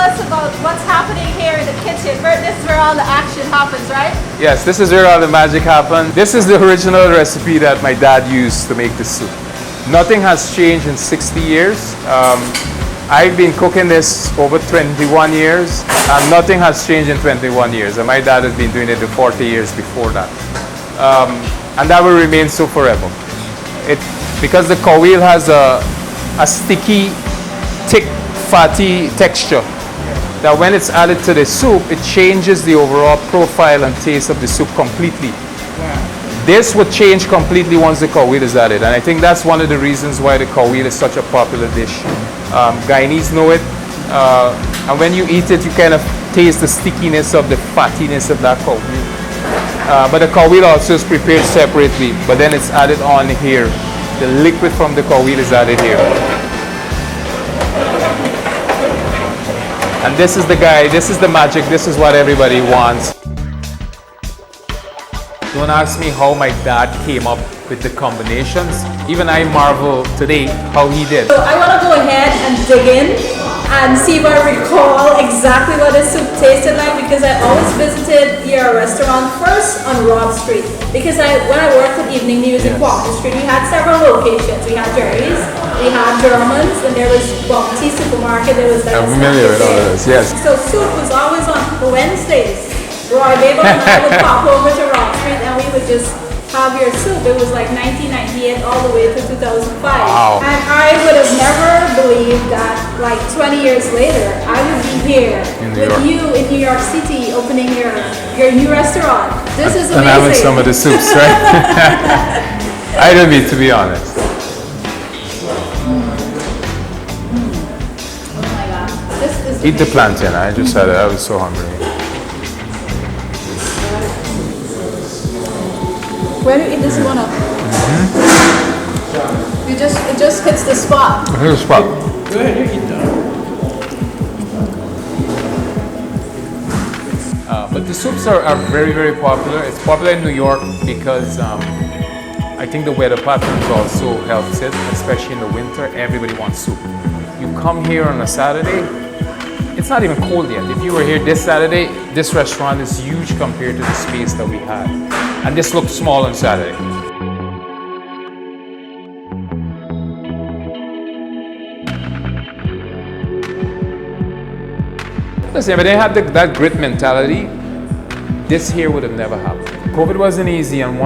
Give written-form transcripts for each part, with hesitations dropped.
us about what's happening here in the kitchen. This is where all the action happens, right? Yes, this is where all the magic happens. This is the original recipe that my dad used to make the soup. Nothing has changed in 60 years. I've been cooking this over 21 years, and nothing has changed in 21 years. And my dad has been doing it the 40 years before that. And that will remain so forever. Because the cow heel has a sticky, thick, fatty texture, that when it's added to the soup, it changes the overall profile and taste of the soup completely. This would change completely once the cow heel is added, and I think that's one of the reasons why the cow heel is such a popular dish. Guyanese know it, and when you eat it, you kind of taste the stickiness of the fattiness of that cow heel. But the cow heel also is prepared separately, but then it's added on here. The liquid from the cow heel is added here. And this is the guy, this is the magic, this is what everybody wants. Don't ask me how my dad came up with the combinations. Even I marvel today how he did. So I want to go ahead and dig in and see if I recall exactly what this soup tasted like, because I always visited your restaurant first on Rob Street. Because when I worked at Evening News in Walker Street, we had several locations. We had Jerry's, we had Germans, and there was Bounty Supermarket. There was I'm familiar with all of this, yes. So soup was always on Wednesdays. Roy Babel and I would pop over to Rock Street and we would just have your soup. It was like 1998 all the way to 2005. Wow. And I would have never believed that like 20 years later, I would be here with you in New York City opening your new restaurant. This is amazing. And having some of the soups, right? I don't mean, to be honest. Oh my God. This is Eat the plantain. I just had it. I was so hungry. Where do you eat this one up? It just hits the spot. It hits the spot. Go ahead, you eat that. But the soups are very, very popular. It's popular in New York because I think the weather patterns also helps it, especially in the winter. Everybody wants soup. You come here on a Saturday, it's not even cold yet. If you were here this Saturday, this restaurant is huge compared to the space that we had. And this looked small on Saturday. Listen, if they had that grit mentality, this here would have never happened. COVID wasn't easy, and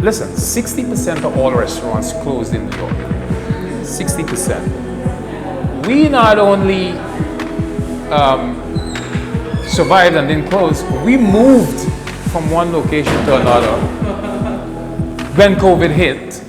listen, 60% of all restaurants closed in New York. 60%. We not only survived and didn't close, we moved from one location to another when COVID hit.